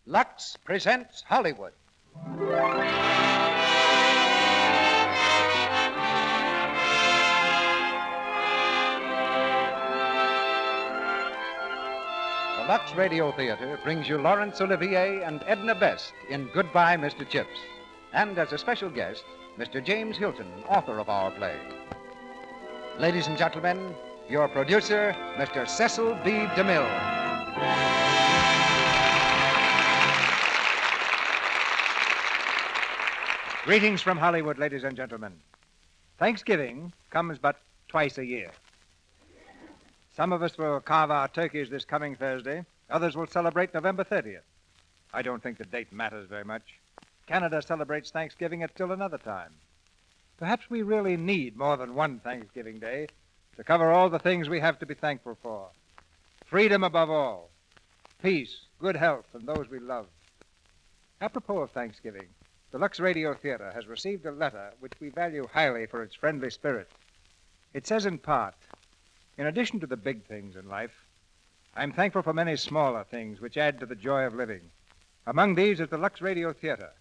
Lux presents Hollywood. The Luxradiotheatre brings you Laurence Olivier and Edna Best in Goodbye, Mr. Chips. And as a special guest, Mr. James Hilton, author of our play. Ladies and gentlemen, your producer, Mr. Cecil B. DeMille. Greetings from Hollywood, ladies and gentlemen. Thanksgiving comes but twice a year. Some of us will carve our turkeys this coming Thursday. Others will celebrate November 30th. I don't think the date matters very much. Canada celebrates Thanksgiving at still another time. Perhaps we really need more than one Thanksgiving Day to cover all the things we have to be thankful for. Freedom above all. Peace, good health, and those we love. Apropos of Thanksgiving, the Luxradiotheatre has received a letter which we value highly for its friendly spirit. It says in part, in addition to the big things in life, I'm thankful for many smaller things which add to the joy of living. Among these is the Luxradiotheatre,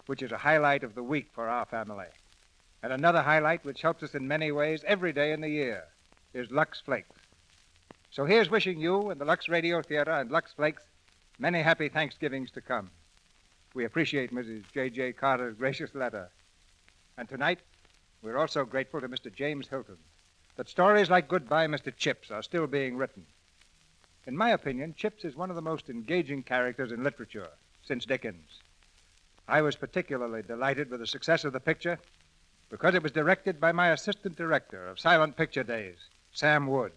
which is a highlight of the week for our family. And another highlight which helps us in many ways every day in the year is Lux Flakes. So here's wishing you and the Luxradiotheatre and Lux Flakes many happy Thanksgivings to come. We appreciate Mrs. J.J. Carter's gracious letter. And tonight, we're also grateful to Mr. James Hilton that stories like Goodbye, Mr. Chips are still being written. In my opinion, Chips is one of the most engaging characters in literature since Dickens. I was particularly delighted with the success of the picture because it was directed by my assistant director of Silent Picture Days, Sam Wood.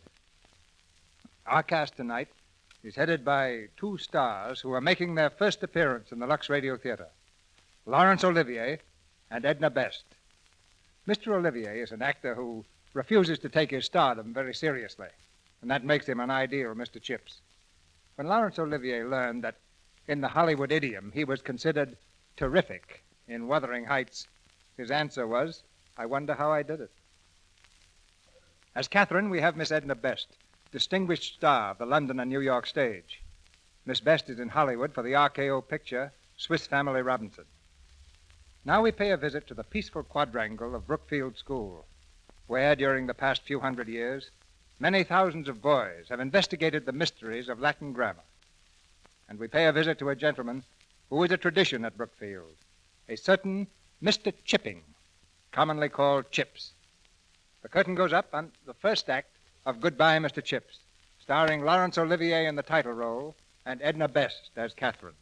Our cast tonight is headed by two stars who are making their first appearance in the Luxradiotheatre, Laurence Olivier and Edna Best. Mr. Olivier is an actor who refuses to take his stardom very seriously, and that makes him an ideal Mr. Chips. When Laurence Olivier learned that in the Hollywood idiom he was considered terrific in Wuthering Heights, his answer was, I wonder how I did it. As Catherine, we have Miss Edna Best, distinguished star of the London and New York stage. Miss Best is in Hollywood for the RKO picture, Swiss Family Robinson. Now we pay a visit to the peaceful quadrangle of Brookfield School, where, during the past few hundred years, many thousands of boys have investigated the mysteries of Latin grammar. And we pay a visit to a gentleman who is a tradition at Brookfield, a certain Mr. Chipping, commonly called Chips. The curtain goes up on the first act of Goodbye, Mr. Chips, starring Laurence Olivier in the title role and Edna Best as Catherine.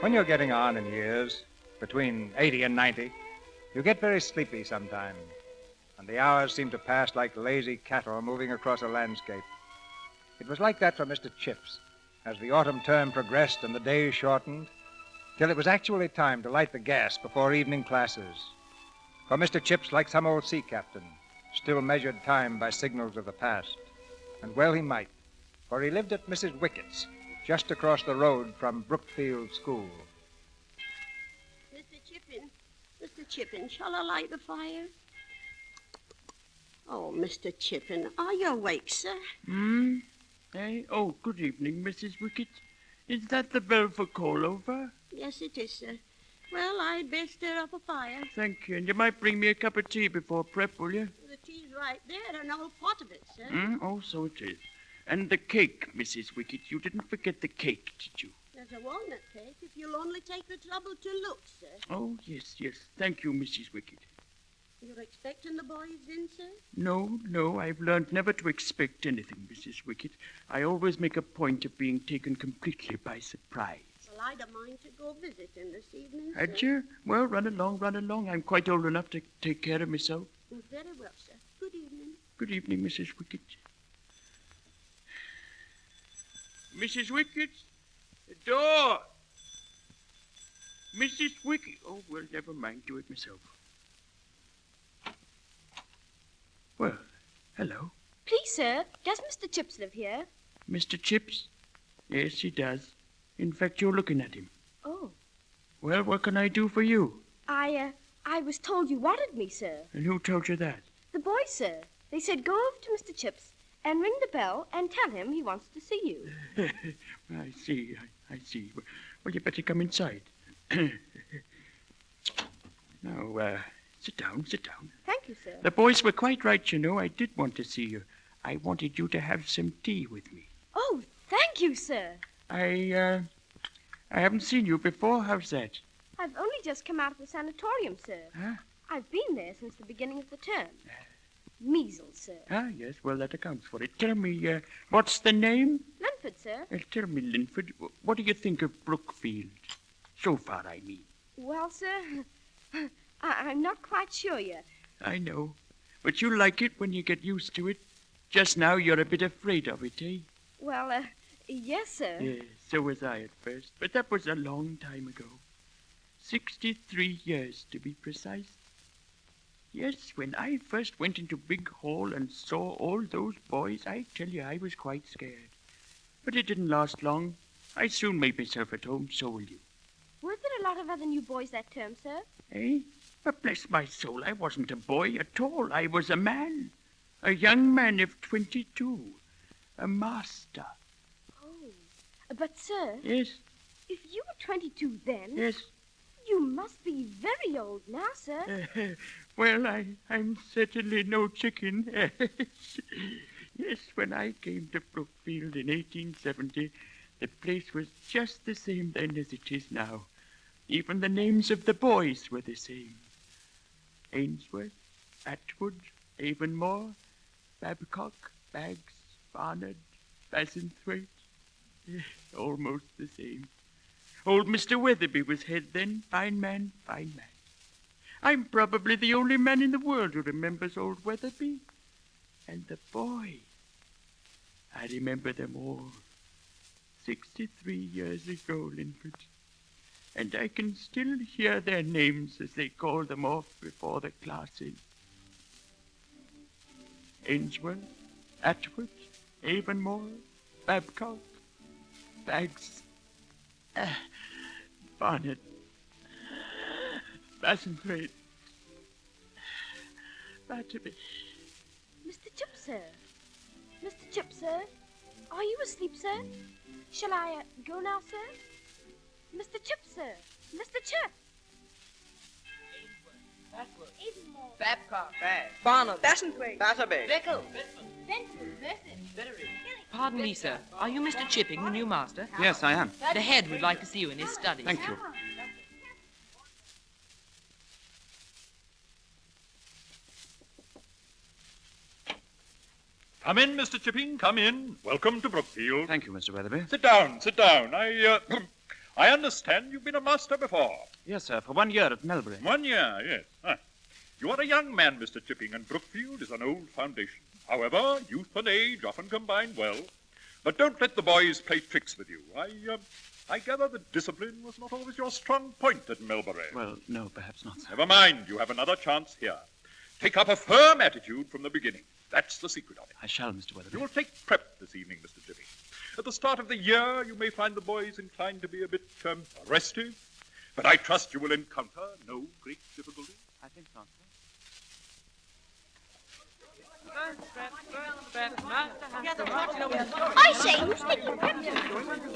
When you're getting on in years, between 80 and 90, you get very sleepy sometimes, and the hours seem to pass like lazy cattle moving across a landscape. It was like that for Mr. Chips, as the autumn term progressed and the days shortened, till it was actually time to light the gas before evening classes. For Mr. Chips, like some old sea captain, still measured time by signals of the past. And well he might, for he lived at Mrs. Wickett's, just across the road from Brookfield School. Mr. Chippin, shall I light the fire? Oh, Mr. Chippin, are you awake, sir? Eh? Oh, good evening, Mrs. Wickett. Is that the bell for call-over? Yes, it is, sir. Well, I'd best stir up a fire. Thank you. And you might bring me a cup of tea before prep, will you? The tea's right there, an old pot of it, sir. Oh, so it is. And the cake, Mrs. Wickett. You didn't forget the cake, did you? There's a walnut cake, if you'll only take the trouble to look, sir. Oh, yes. Thank you, Mrs. Wickett. You're expecting the boys in, sir? No. I've learned never to expect anything, Mrs. Wickett. I always make a point of being taken completely by surprise. Well, I'd a mind to go visiting this evening, sir. Had you? Well, run along. I'm quite old enough to take care of myself. Very well, sir. Good evening. Good evening, Mrs. Wickett. Mrs. Wickett, the door. Mrs. Wickett. Oh, well, never mind. Do it myself. Well, hello. Please, sir, does Mr. Chips live here? Mr. Chips? Yes, he does. In fact, you're looking at him. Oh. Well, what can I do for you? I was told you wanted me, sir. And who told you that? The boys, sir. They said go over to Mr. Chips and ring the bell and tell him he wants to see you. I see. I see. Well, you better come inside. Now, sit down. Thank you, sir. The boys were quite right, you know. I did want to see you. I wanted you to have some tea with me. Oh, thank you, sir. I haven't seen you before. How's that? I've only just come out of the sanatorium, sir. Huh? I've been there since the beginning of the term. Measles, sir. Ah, yes. Well, that accounts for it. Tell me, what's the name? Linford, sir. Tell me, Linford, what do you think of Brookfield? So far, I mean. Well, sir, I'm not quite sure yet. I know. But you'll like it when you get used to it. Just now, you're a bit afraid of it, eh? Well, yes, sir. Yes, so was I at first. But that was a long time ago. 63 years, to be precise. Yes, when I first went into Big Hall and saw all those boys, I tell you, I was quite scared. But it didn't last long. I soon made myself at home, so will you. Were there a lot of other new boys that term, sir? Eh? But bless my soul, I wasn't a boy at all. I was a man. A young man of 22. A master. Oh. But, sir, Yes, if you were 22 then, yes. you must be very old now, sir. Well, I'm certainly no chicken. Yes, when I came to Brookfield in 1870, the place was just the same then as it is now. Even the names of the boys were the same. Ainsworth, Atwood, Avonmore, Babcock, Baggs, Barnard, Bassenthwaite. Almost the same. Old Mr. Weatherby was head then. Fine man, fine man. I'm probably the only man in the world who remembers old Weatherby. And the boy. I remember them all. 63 years ago, Linford. And I can still hear their names as they call them off before the class in. Ainsworth, Atwood, Avonmore, Babcock, Baggs, Barnard, Bassenthwaite, Batterby. Mr. Chips, sir. Mr. Chips, sir. Are you asleep, sir? Shall I go now, sir? Mr. Chips, sir. Mr. Chips. Avonmore. Babcock. Bag. Barnard. Bassenthwaite. Batterby. Bickle. Pardon me, sir. Are you Mr. Chipping, the new master? Yes, I am. The head would like to see you in his study. Thank you. Come in, Mr. Chipping, come in. Welcome to Brookfield. Thank you, Mr. Weatherby. Sit down, sit down. I understand you've been a master before. Yes, sir, for 1 year at Melbury. 1 year, yes. You are a young man, Mr. Chipping, and Brookfield is an old foundation. However, youth and age often combine well. But don't let the boys play tricks with you. I gather that discipline was not always your strong point at Melbury. Well, no, perhaps not, sir. Never mind, you have another chance here. Take up a firm attitude from the beginning. That's the secret of it. I shall, Mr. Weatherby. You will take prep this evening, Mr. Chipping. At the start of the year, you may find the boys inclined to be a bit restive, but I trust you will encounter no great difficulty. I think not, sir. I say, who's taking prep?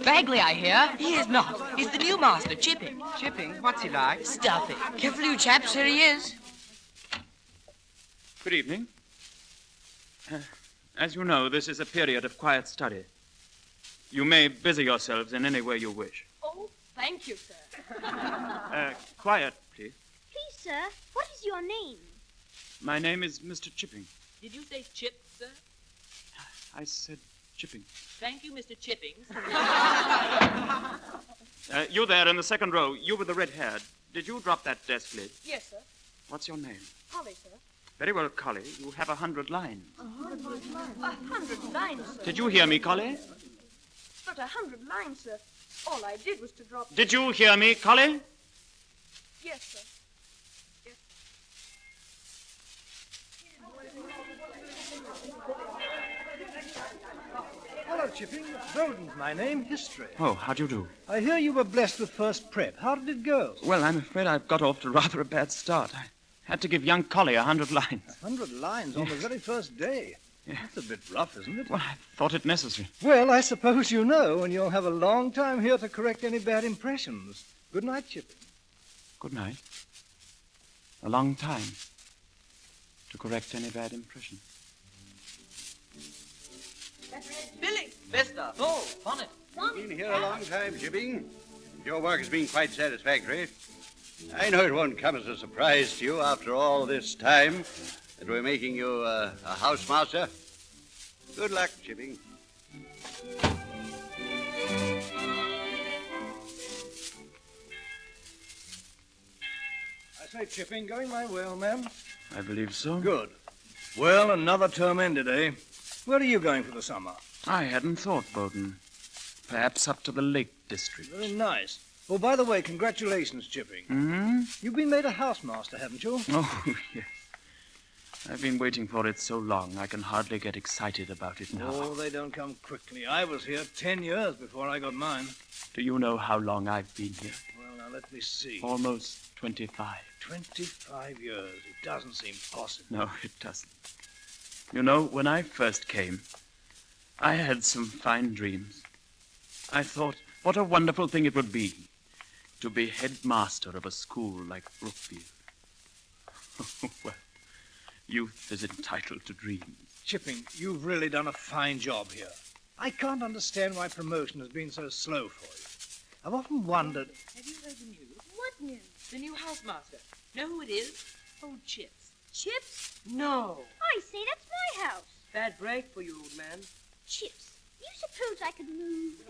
Bagley, I hear. He is not. He's the new master, Chipping. Chipping? What's he like? Stuff it. Careful, you chaps. Here he is. Good evening. As you know, this is a period of quiet study. You may busy yourselves in any way you wish. Oh, thank you, sir. Quiet, please. Please, sir, what is your name? My name is Mr. Chipping. Did you say Chip, sir? I said Chipping. Thank you, Mr. Chippings. You there in the second row, you with the red hair. Did you drop that desk lid? Yes, sir. What's your name? Holly, sir. Very well, Collie. You have 100 lines. 100 lines, sir. Did you hear me, Collie? But 100 lines, sir. All I did was to drop... Did you hear me, Collie? Yes, sir. Hello, Chipping. Bowden's my name, history. Oh, how do you do? I hear you were blessed with first prep. How did it go? Well, I'm afraid I've got off to rather a bad start. I had to give young Collie 100 lines. 100 lines on the very first day. Yeah. That's a bit rough, isn't it? Well, I thought it necessary. Well, I suppose you know, and you'll have a long time here to correct any bad impressions. Good night, Chipping. Good night. A long time to correct any bad impression. Billy! Vesta! Oh, Bonnet! Been here a long time, Chipping. Your work has been quite satisfactory. I know it won't come as a surprise to you after all this time that we're making you a housemaster. Good luck, Chipping. I say, Chipping, going my way, old man? I believe so. Good. Well, another term ended, eh? Where are you going for the summer? I hadn't thought, Bowden. Perhaps up to the Lake District. Very nice. Oh, by the way, congratulations, Chipping. Hmm? You've been made a housemaster, haven't you? Oh, yes. I've been waiting for it so long, I can hardly get excited about it now. Oh, they don't come quickly. I was here 10 years before I got mine. Do you know how long I've been here? Well, now, let me see. Almost 25. 25 years. It doesn't seem possible. No, it doesn't. You know, when I first came, I had some fine dreams. I thought, what a wonderful thing it would be to be headmaster of a school like Brookfield. Well, youth is entitled to dreams. Chipping, you've really done a fine job here. I can't understand why promotion has been so slow for you. I've often wondered... Have you heard the news? What news? The new housemaster. Know who it is? Old Chips. Chips? No. I say, that's my house. Bad break for you, old man. Chips, you suppose I could move?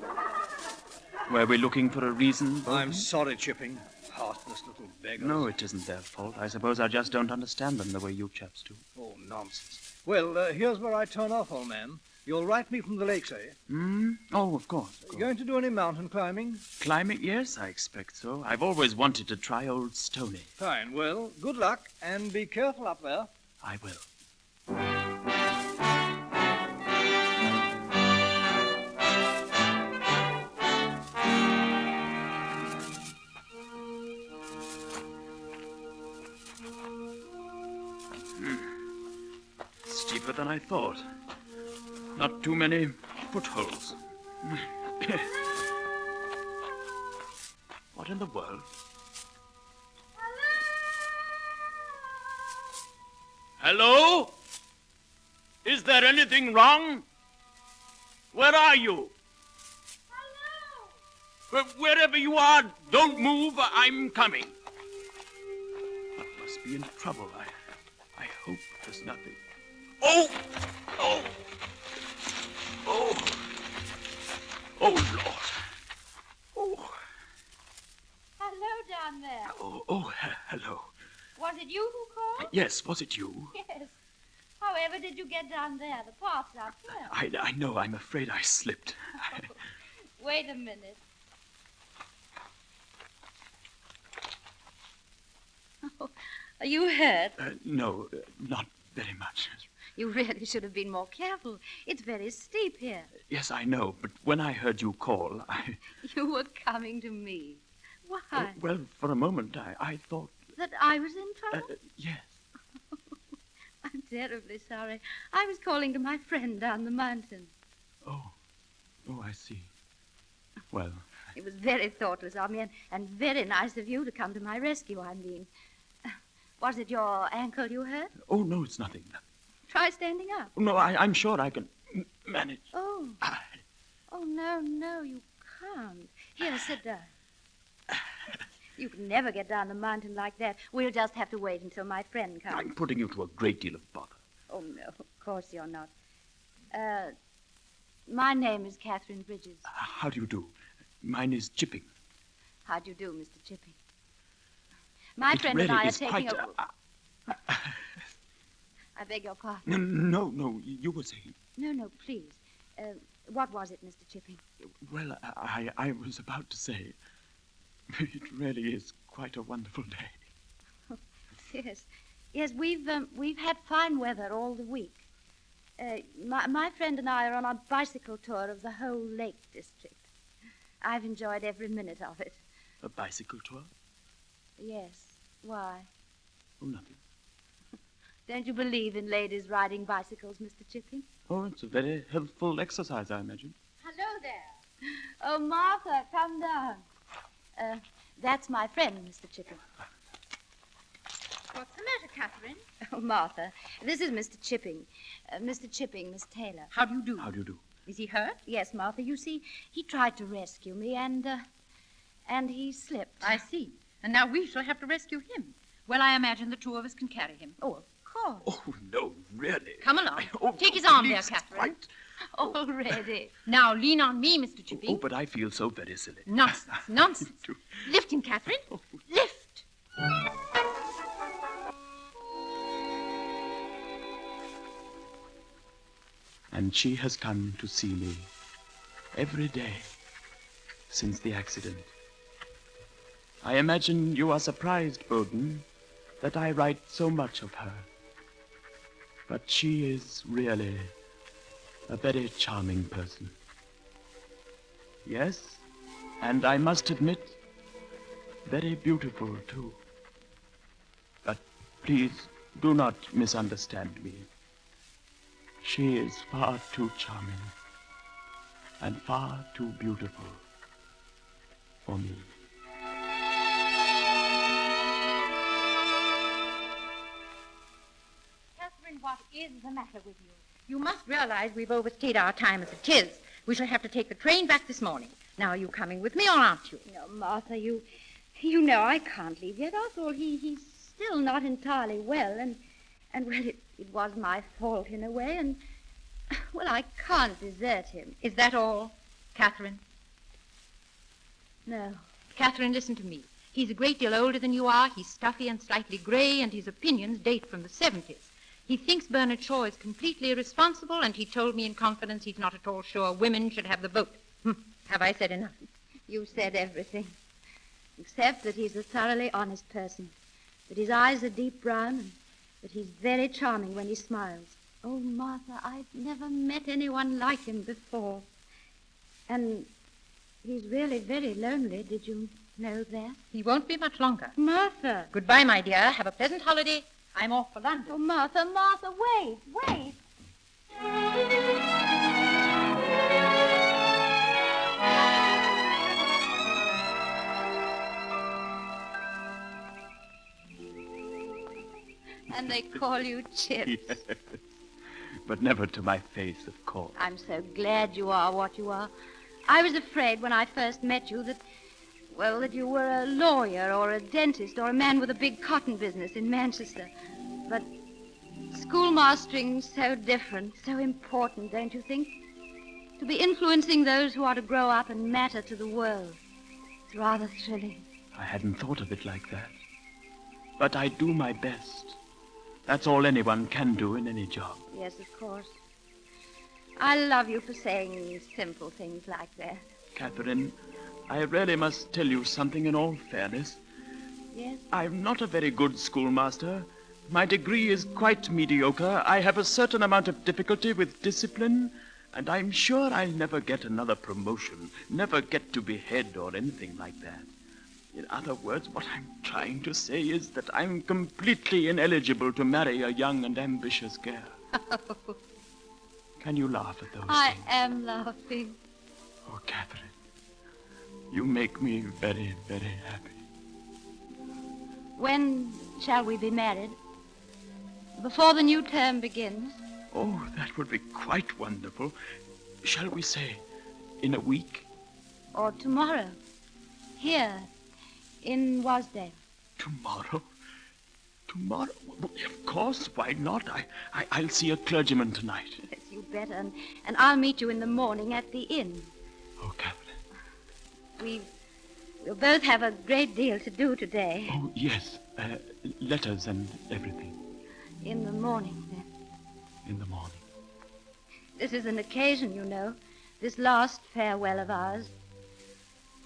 Were we looking for a reason, Bowden? I'm sorry, Chipping. Heartless little beggars. No, it isn't their fault. I suppose I just don't understand them the way you chaps do. Oh, nonsense. Well, here's where I turn off, old man. You'll write me from the lakes, eh? Hmm? Oh, of course. Are you going to do any mountain climbing? Climbing? Yes, I expect so. I've always wanted to try old Stony. Fine. Well, good luck, and be careful up there. I will. Steeper than I thought. Not too many footholds. What in the world? Hello? Is there anything wrong? Where are you? Hello? Wherever you are, don't move. I'm coming. I must be in trouble. I hope there's nothing. Oh! Oh! Oh! Oh, Lord. Oh. Hello down there. Hello. Was it you who called? Yes, was it you? Yes. However did you get down there? The path's uphill. I know. I'm afraid I slipped. Wait a minute. Oh, are you hurt? No, not very much. You really should have been more careful. It's very steep here. Yes, I know, but when I heard you call, You were coming to me. Why? Well, for a moment, I thought... That I was in trouble? Yes. I'm terribly sorry. I was calling to my friend down the mountain. Oh, I see. Well... It was very thoughtless of me and very nice of you to come to my rescue, I mean. Was it your ankle you hurt? Oh, no, it's nothing. Try standing up. No, I'm sure I can manage. Oh. Oh, no, you can't. Here, sit down. You can never get down the mountain like that. We'll just have to wait until my friend comes. I'm putting you to a great deal of bother. Oh, no, of course you're not. My name is Catherine Bridges. How do you do? Mine is Chipping. How do you do, Mr. Chipping? My friend and I are taking I beg your pardon. No, you were saying... No, please. What was it, Mr. Chipping? Well, I was about to say, it really is quite a wonderful day. Yes, we've had fine weather all the week. My friend and I are on a bicycle tour of the whole Lake District. I've enjoyed every minute of it. A bicycle tour? Yes. Why? Oh, nothing. Don't you believe in ladies riding bicycles, Mr. Chipping? Oh, it's a very healthful exercise, I imagine. Hello there. Oh, Martha, come down. That's my friend, Mr. Chipping. What's the matter, Catherine? Oh, Martha, this is Mr. Chipping. Mr. Chipping, Miss Taylor. How do you do? How do you do? Is he hurt? Yes, Martha, you see, he tried to rescue me and he slipped. I see. And now we shall have to rescue him. Well, I imagine the two of us can carry him. Oh, of course. Oh, no, really. Come along. Oh, Take his no, arm there, please, Catherine. quite. Already. Now lean on me, Mr. Chipping. Oh, but I feel so very silly. Nonsense, nonsense. Too. Lift him, Catherine. Lift. And she has come to see me every day since the accident. I imagine you are surprised, Bowden, that I write so much of her. But she is really a very charming person. Yes, and I must admit, very beautiful too. But please do not misunderstand me. She is far too charming and far too beautiful for me. Catherine, what is the matter with you? You must realize we've overstayed our time as it is. We shall have to take the train back this morning. Now, are you coming with me or aren't you? No, Martha, you know I can't leave yet. After all, he's still not entirely well, and well, it was my fault in a way, and, well, I can't desert him. Is that all, Catherine? No. Catherine, listen to me. He's a great deal older than you are. He's stuffy and slightly gray, and his opinions date from the 70s. He thinks Bernard Shaw is completely irresponsible, and he told me in confidence he's not at all sure women should have the vote. Have I said enough? You said everything, except that he's a thoroughly honest person, that his eyes are deep brown, and that he's very charming when he smiles. Oh, Martha, I've never met anyone like him before. And he's really very lonely. Did you know that? He won't be much longer. Martha. Goodbye, my dear. Have a pleasant holiday. I'm off for London. Oh, Martha, wait. And they call you Chips. Yes. But never to my face, of course. I'm so glad you are what you are. I was afraid when I first met you that you were a lawyer or a dentist or a man with a big cotton business in Manchester. But schoolmastering's so different, so important, don't you think? To be influencing those who are to grow up and matter to the world. It's rather thrilling. I hadn't thought of it like that. But I do my best. That's all anyone can do in any job. Yes, of course. I love you for saying simple things like that. Catherine, I really must tell you something in all fairness. Yes? I'm not a very good schoolmaster. My degree is quite mediocre. I have a certain amount of difficulty with discipline, and I'm sure I'll never get another promotion, never get to be head or anything like that. In other words, what I'm trying to say is that I'm completely ineligible to marry a young and ambitious girl. Can you laugh at those I things? am laughing. Oh, Catherine, you make me very, very happy. When shall we be married? Before the new term begins? Oh, that would be quite wonderful. Shall we say in a week? Or tomorrow? Here, in Wasdale. Tomorrow? Tomorrow? Well, of course, why not? I'll see a clergyman tonight. Yes, you better. And I'll meet you in the morning at the inn. Oh, Catherine. We'll both have a great deal to do today. Oh, yes. Letters and everything. In the morning, then. In the morning. This is an occasion, you know. This last farewell of ours.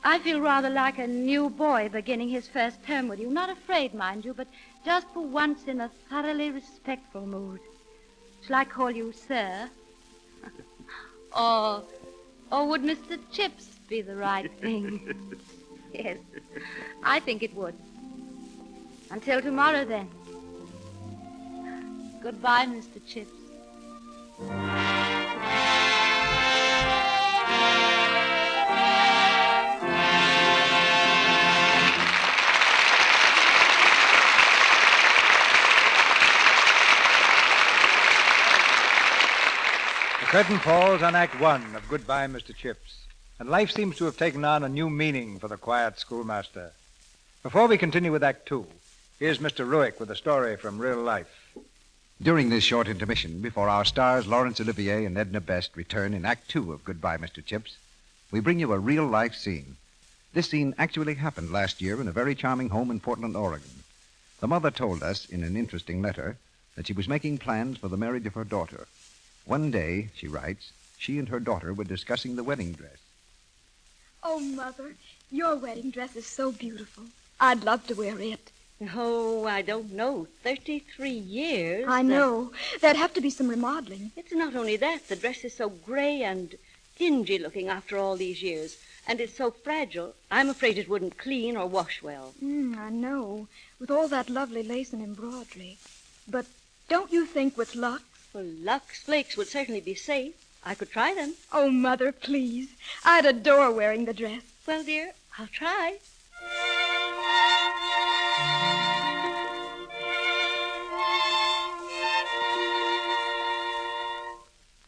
I feel rather like a new boy beginning his first term with you. Not afraid, mind you, but just for once in a thoroughly respectful mood. Shall I call you sir? or would Mr. Chips be the right thing? Yes, I think it would. Until tomorrow, then. Goodbye, Mr. Chips. The curtain falls on Act 1 of Goodbye, Mr. Chips, and life seems to have taken on a new meaning for the quiet schoolmaster. Before we continue with Act 2, here's Mr. Ruick with a story from real life. During this short intermission, before our stars Laurence Olivier and Edna Best return in Act 2 of Goodbye, Mr. Chips, we bring you a real-life scene. This scene actually happened last year in a very charming home in Portland, Oregon. The mother told us in an interesting letter that she was making plans for the marriage of her daughter. One day, she writes, she and her daughter were discussing the wedding dress. Oh, Mother, your wedding dress is so beautiful. I'd love to wear it. Oh, I don't know. 33 years. I know. There'd have to be some remodeling. It's not only that. The dress is so gray and dingy looking after all these years. And it's so fragile. I'm afraid it wouldn't clean or wash well. I know. With all that lovely lace and embroidery. But don't you think with Lux? Well, Lux Flakes would certainly be safe. I could try them. Oh, Mother, please. I'd adore wearing the dress. Well, dear, I'll try.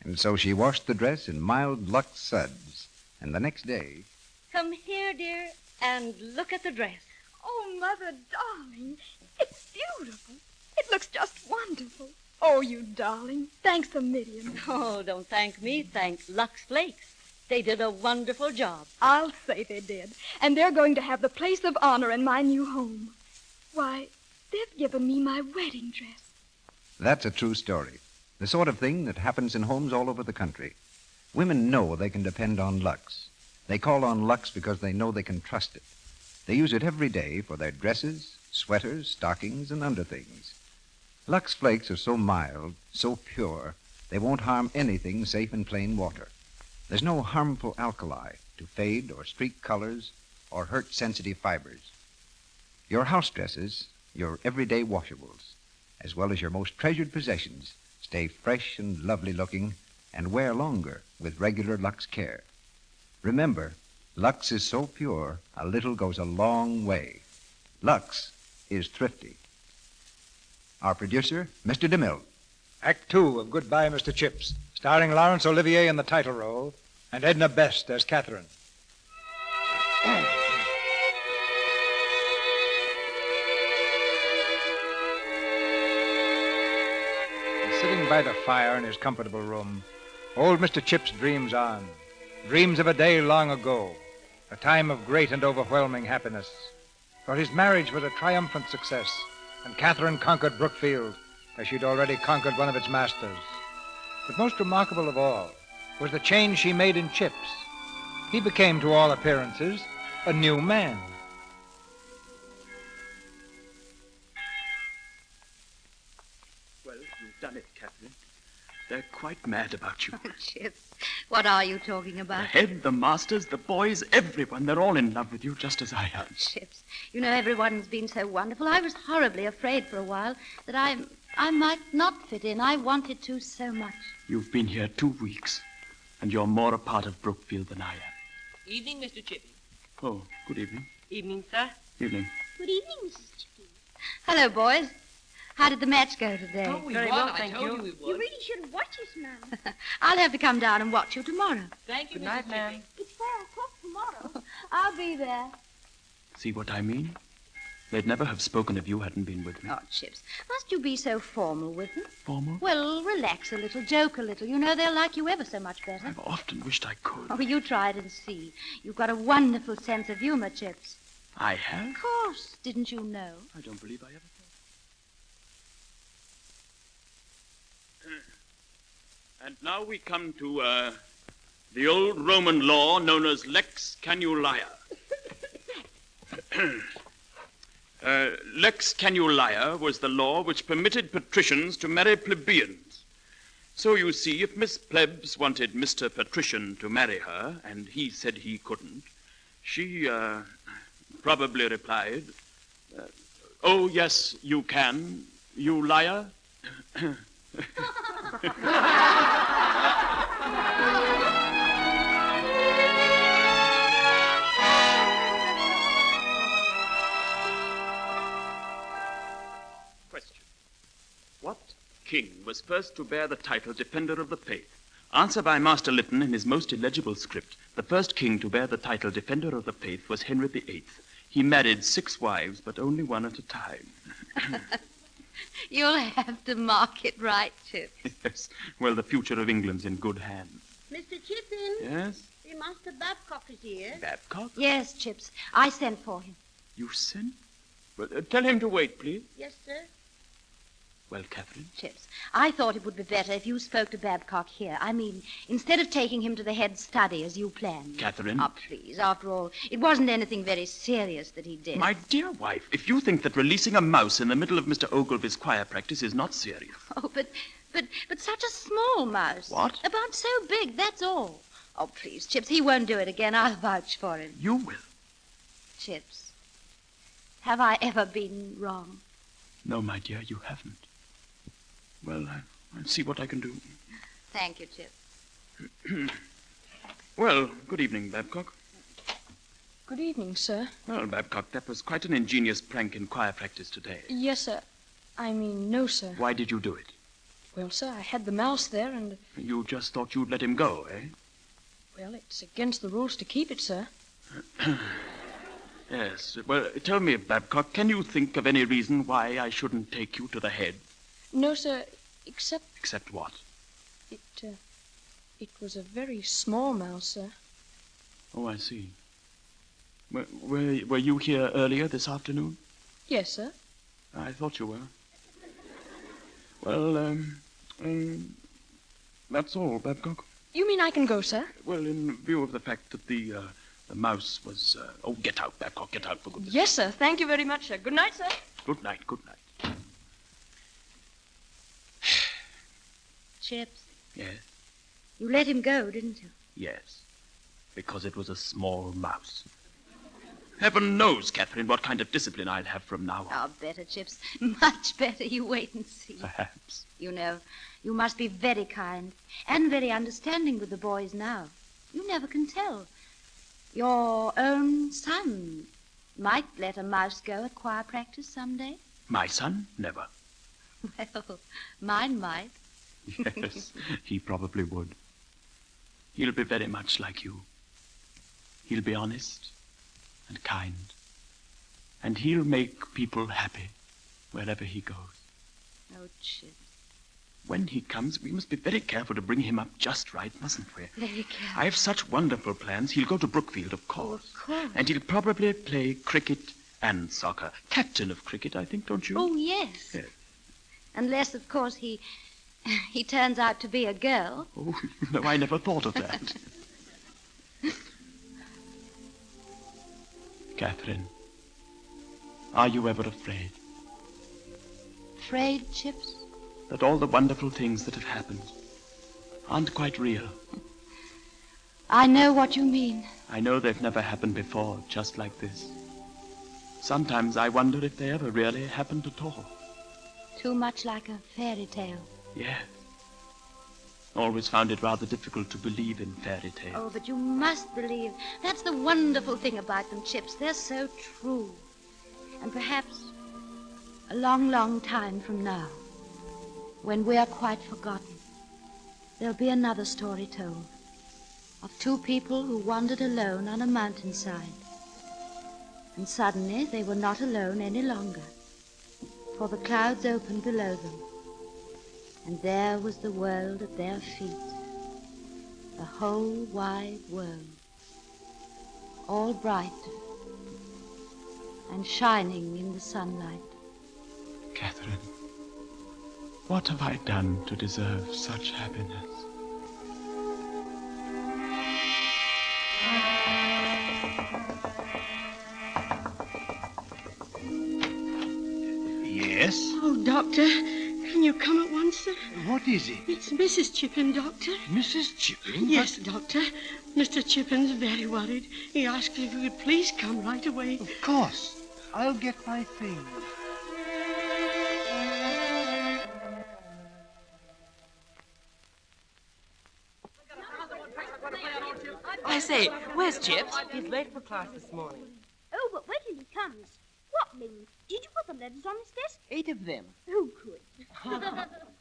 And so she washed the dress in mild Lux suds. And the next day... Come here, dear, and look at the dress. Oh, Mother, darling, it's beautiful. It looks just wonderful. Oh, you darling. Thanks a million. Oh, don't thank me. Thank Lux Flakes. They did a wonderful job. I'll say they did. And they're going to have the place of honor in my new home. Why, they've given me my wedding dress. That's a true story. The sort of thing that happens in homes all over the country. Women know they can depend on Lux. They call on Lux because they know they can trust it. They use it every day for their dresses, sweaters, stockings, and underthings. Lux Flakes are so mild, so pure, they won't harm anything safe in plain water. There's no harmful alkali to fade or streak colors or hurt sensitive fibers. Your house dresses, your everyday washables, as well as your most treasured possessions, stay fresh and lovely looking and wear longer with regular Lux care. Remember, Lux is so pure, a little goes a long way. Lux is thrifty. Our producer, Mr. DeMille. Act 2 of Goodbye, Mr. Chips, starring Laurence Olivier in the title role and Edna Best as Catherine. Sitting by the fire in his comfortable room, old Mr. Chips dreams on. Dreams of a day long ago, a time of great and overwhelming happiness. For his marriage was a triumphant success, and Catherine conquered Brookfield as she'd already conquered one of its masters. But most remarkable of all was the change she made in Chips. He became, to all appearances, a new man. Well, you've done it, Catherine. They're quite mad about you. Oh, Chips, what are you talking The about? head, the masters, the boys, everyone, they're all in love with you just as I am. Chips, you know everyone's been so wonderful. I was horribly afraid for a while that I might not fit in. I wanted to so much. You've been here 2 weeks, and you're more a part of Brookfield than I am. Evening, Mr. Chippy. Oh, good evening. Evening, sir. Evening. Good evening, Mrs. Chippy. Hello, boys. How did the match go today? Oh, we Very won. well, I thank told you. you we You would. really should watch us, ma'am. I'll have to come down and watch you tomorrow. Thank you, Good Mrs. night, ma'am. Chippy. It's 4 o'clock tomorrow. I'll be there. See what I mean? They'd never have spoken if you hadn't been with me. Oh, Chips, must you be so formal with them? Formal? Well, relax a little, joke a little. You know they'll like you ever so much better. I've often wished I could. Oh, you try it and see. You've got a wonderful sense of humor, Chips. I have? Of course. Didn't you know? I don't believe I ever thought. And now we come to, the old Roman law known as Lex Canulia. Lex Canulia was the law which permitted patricians to marry plebeians. So you see, if Miss Plebs wanted Mr. Patrician to marry her, and he said he couldn't, she probably replied, "Oh, yes, you can, you liar." Question. What king was first to bear the title Defender of the Faith? Answer by Master Lytton in his most illegible script. The first king to bear the title Defender of the Faith was Henry VIII. He married 6 wives, but only one at a time. You'll have to mark it right, Chips. Yes. Well, the future of England's in good hands. Mr. Chippin? Yes? The Master Babcock is here. Babcock? Yes, Chips. I sent for him. You sent? Well, tell him to wait, please. Yes, sir. Well, Catherine? Chips, I thought it would be better if you spoke to Babcock here. I mean, instead of taking him to the head study as you planned. Catherine? Oh, please. After all, it wasn't anything very serious that he did. My dear wife, if you think that releasing a mouse in the middle of Mr. Ogilvy's choir practice is not serious. Oh, but such a small mouse. What? About so big, that's all. Oh, please, Chips, he won't do it again. I'll vouch for him. You will. Chips, have I ever been wrong? No, my dear, you haven't. Well, I'll see what I can do. Thank you, Chips. Well, good evening, Babcock. Good evening, sir. Well, Babcock, that was quite an ingenious prank in choir practice today. Yes, sir. I mean, no, sir. Why did you do it? Well, sir, I had the mouse there and... You just thought you'd let him go, eh? Well, it's against the rules to keep it, sir. Yes. Well, tell me, Babcock, can you think of any reason why I shouldn't take you to the head? No, sir, except... Except what? It was a very small mouse, sir. Oh, I see. Were you here earlier this afternoon? Yes, sir. I thought you were. Well, that's all, Babcock. You mean I can go, sir? Well, in view of the fact that the mouse was... Oh, get out, Babcock, get out, for goodness sake. Yes, sir. Thank you very much, sir. Good night, sir. Good night, good night. Chips, Yes, you let him go, didn't you? yes. Because it was a small mouse. Heaven knows, Catherine, what kind of discipline I'll have from now on. Oh, better, Chips. Much better. You wait and see. Perhaps. You know, you must be very kind and very understanding with the boys now. You never can tell. Your own son might let a mouse go at choir practice someday. My son? Never. Well, mine might. Yes, he probably would. He'll be very much like you. He'll be honest and kind. And he'll make people happy wherever he goes. Oh, Chip. When he comes, we must be very careful to bring him up just right, mustn't we? Very careful. I have such wonderful plans. He'll go to Brookfield, of course. Of course. And he'll probably play cricket and soccer. Captain of cricket, I think, don't you? Oh, yes. Yes. Unless, of course, he turns out to be a girl. Oh, no, I never thought of that. Catherine, are you ever afraid Afraid, Chips? that all the wonderful things that have happened aren't quite real? I know what you mean. I know they've never happened before, just like this. Sometimes I wonder if they ever really happened at all. Too much like a fairy tale. Yes. Always found it rather difficult to believe in fairy tales. Oh, but you must believe. That's the wonderful thing about them, Chips. They're so true. And perhaps a long, long time from now, when we are quite forgotten, there'll be another story told of 2 people who wandered alone on a mountainside. And suddenly they were not alone any longer, for the clouds opened below them. And there was the world at their feet, the whole wide world, all bright and shining in the sunlight. Catherine, what have I done to deserve such happiness? Yes? Oh, Doctor, can you come at once? sir. What is it? It's Mrs. Chipping, Doctor. Mrs. Chipping? Yes, Doctor. Mr. Chipping's very worried. He asked if you would please come right away. Of course. I'll get my things. I say, where's Chips? He's late for class this morning. Oh, but wait till he comes. What, Ling? Did you put the letters on his desk? 8 of them. Oh, good.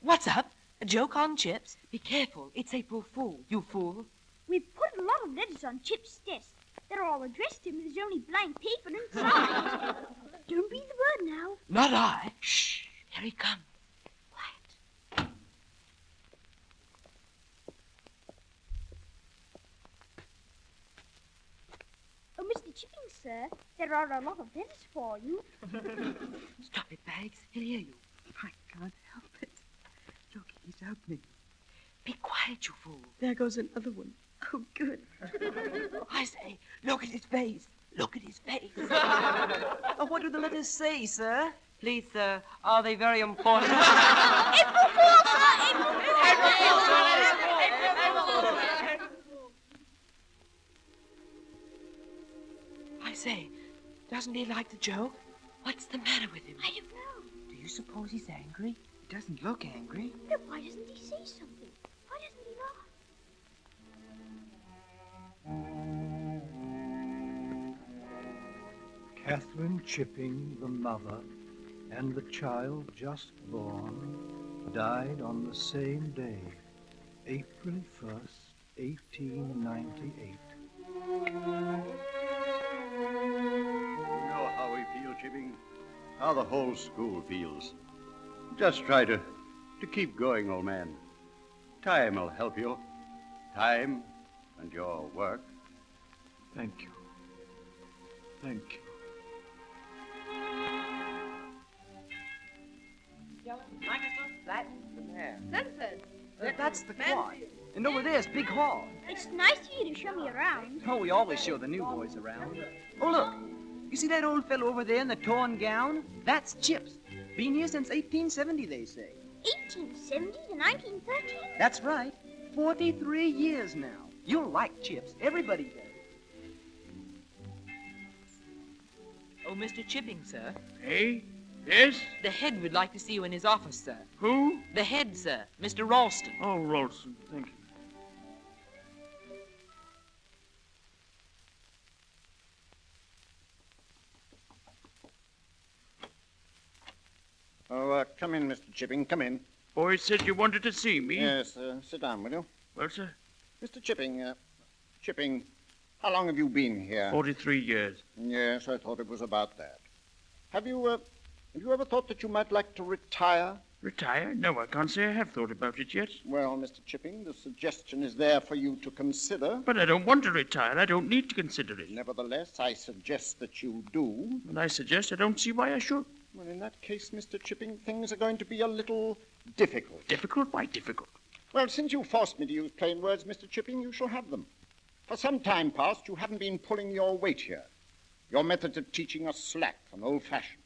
What's up? A joke on Chips? Be careful. It's April Fool, you fool. We've put a lot of letters on Chip's desk. They're all addressed to him. There's only blank paper inside. Don't breathe the word now. Not I. Shh. Here he comes. Oh, Mr. Chipping, sir, there are a lot of letters for you. Stop it, Bags. He'll hear you. I can't help it. Look, he's opening. Be quiet, you fool. There goes another one. Oh, good. I say, look at his face. Look at his face. What do the letters say, sir? Please, sir, are they very important? April Fool, sir! April Fool! I say, doesn't he like the joke? What's the matter with him? I don't know. Do you suppose he's angry? He doesn't look angry. Then why doesn't he say something? Why doesn't he laugh? Catherine Chipping, the mother, and the child just born, died on the same day, April 1st, 1898. You know how we feel, Chipping. How the whole school feels. Just try to keep going, old man. Time will help you. Time and your work. Thank you. Thank you. Stanford. That's the quad. And over there's Big Hall. It's nice of you to show me around. Oh, we always show the new boys around. Oh, look. You see that old fellow over there in the torn gown? That's Chips. Been here since 1870, they say. 1870 to 1913? That's right. 43 years now. You'll like Chips. Everybody does. Oh, Mr. Chipping, sir. Hey? Yes? The head would like to see you in his office, sir. Who? The head, sir. Mr. Ralston. Oh, Ralston. Thank you. Oh, come in, Mr. Chipping, come in. Boy said you wanted to see me. Yes, sit down, will you? Well, sir? Mr. Chipping, how long have you been here? 43 years. Yes, I thought it was about that. Have you ever thought that you might like to retire? Retire? No, I can't say I have thought about it yet. Well, Mr. Chipping, the suggestion is there for you to consider. But I don't want to retire. I don't need to consider it. Nevertheless, I suggest that you do. And I suggest I don't see why I should. Well, in that case, Mr. Chipping, things are going to be a little difficult. Difficult? Why difficult? Well, since you forced me to use plain words, Mr. Chipping, you shall have them. For some time past, you haven't been pulling your weight here. Your methods of teaching are slack and old-fashioned.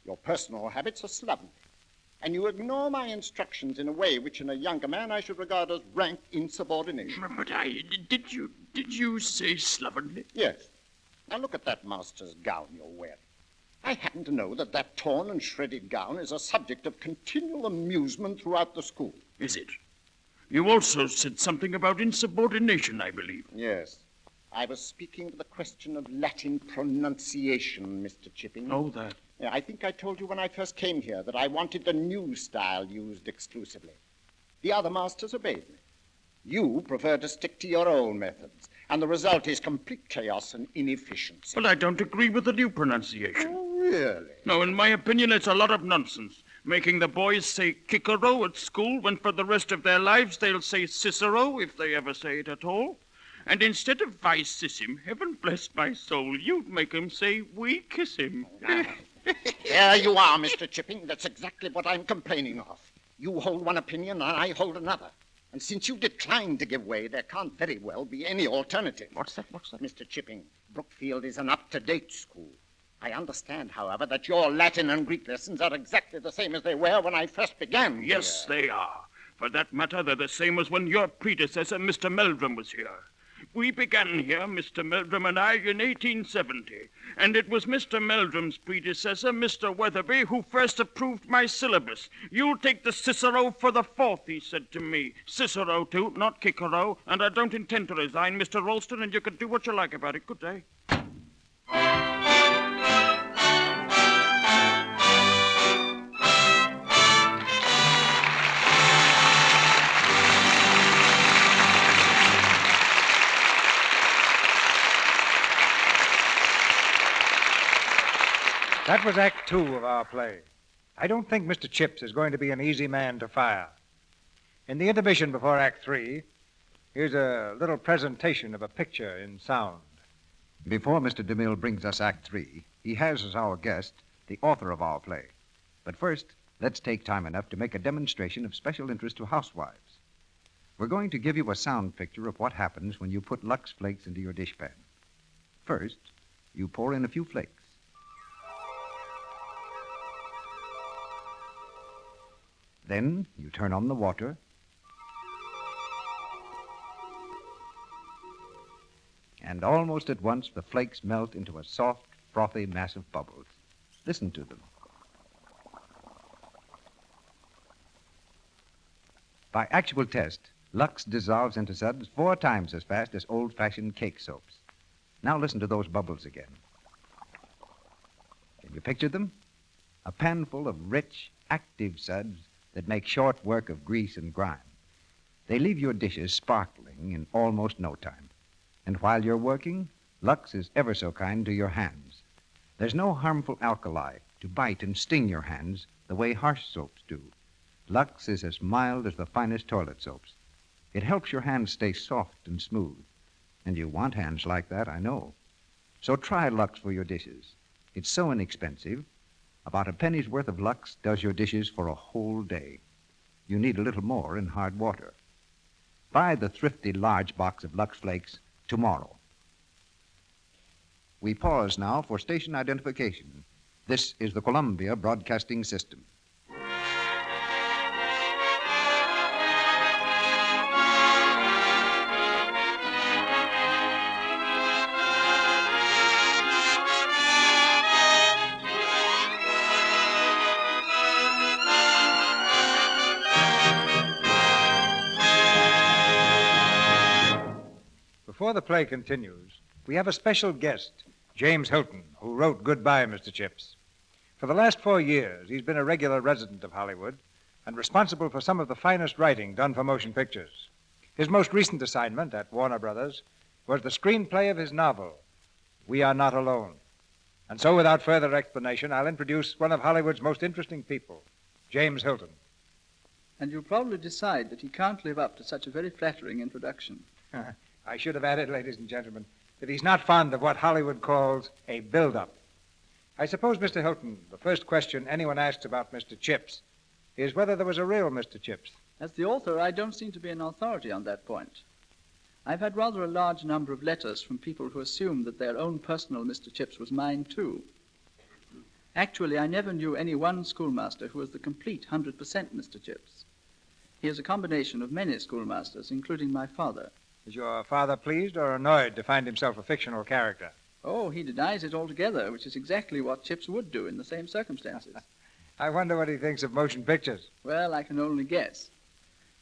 Your personal habits are slovenly. And you ignore my instructions in a way which in a younger man I should regard as rank insubordination. But did you say slovenly? Yes. Now look at that master's gown you're wearing. I happen to know that torn and shredded gown is a subject of continual amusement throughout the school. Is it? You also said something about insubordination, I believe. Yes. I was speaking of the question of Latin pronunciation, Mr. Chipping. Oh, that. Yeah, I think I told you when I first came here that I wanted the new style used exclusively. The other masters obeyed me. You prefer to stick to your own methods, and the result is complete chaos and inefficiency. Well, I don't agree with the new pronunciation. Oh, really? No, in my opinion, it's a lot of nonsense. Making the boys say Kikero at school when for the rest of their lives they'll say Cicero, if they ever say it at all. And instead of vice sis him, heaven bless my soul, you'd make him say we kiss him. There you are, Mr. Chipping. That's exactly what I'm complaining of. You hold one opinion and I hold another. And since you decline to give way, there can't very well be any alternative. What's that? Mr. Chipping, Brookfield is an up-to-date school. I understand, however, that your Latin and Greek lessons are exactly the same as they were when I first began. Yes, they are. For that matter, they're the same as when your predecessor, Mr. Meldrum, was here. We began here, Mr. Meldrum and I, in 1870, and it was Mr. Meldrum's predecessor, Mr. Weatherby, who first approved my syllabus. You'll take the Cicero for the fourth, he said to me. Cicero, too, not Cicero, and I don't intend to resign, Mr. Ralston, and you can do what you like about it. Good day. That was Act 2 of our play. I don't think Mr. Chips is going to be an easy man to fire. In the intermission before Act 3, here's a little presentation of a picture in sound. Before Mr. DeMille brings us Act 3, he has as our guest the author of our play. But first, let's take time enough to make a demonstration of special interest to housewives. We're going to give you a sound picture of what happens when you put Lux Flakes into your dishpan. First, you pour in a few flakes. Then you turn on the water. And almost at once, the flakes melt into a soft, frothy mass of bubbles. Listen to them. By actual test, Lux dissolves into suds 4 times as fast as old-fashioned cake soaps. Now listen to those bubbles again. Can you picture them? A panful of rich, active suds that make short work of grease and grime. They leave your dishes sparkling in almost no time. And while you're working, Lux is ever so kind to your hands. There's no harmful alkali to bite and sting your hands the way harsh soaps do. Lux is as mild as the finest toilet soaps. It helps your hands stay soft and smooth. And you want hands like that, I know. So try Lux for your dishes. It's so inexpensive. About a penny's worth of Lux does your dishes for a whole day. You need a little more in hard water. Buy the thrifty large box of Lux Flakes tomorrow. We pause now for station identification. This is the Columbia Broadcasting System. Before the play continues, we have a special guest, James Hilton, who wrote Goodbye, Mr. Chips. For the last 4 years, he's been a regular resident of Hollywood and responsible for some of the finest writing done for motion pictures. His most recent assignment at Warner Brothers was the screenplay of his novel, We Are Not Alone. And so, without further explanation, I'll introduce one of Hollywood's most interesting people, James Hilton. And you'll probably decide that he can't live up to such a very flattering introduction. I should have added, ladies and gentlemen, that he's not fond of what Hollywood calls a build-up. I suppose, Mr. Hilton, the first question anyone asks about Mr. Chips is whether there was a real Mr. Chips. As the author, I don't seem to be an authority on that point. I've had rather a large number of letters from people who assumed that their own personal Mr. Chips was mine, too. Actually, I never knew any one schoolmaster who was the complete 100% Mr. Chips. He is a combination of many schoolmasters, including my father. Is your father pleased or annoyed to find himself a fictional character? Oh, he denies it altogether, which is exactly what Chips would do in the same circumstances. I wonder what he thinks of motion pictures. Well, I can only guess.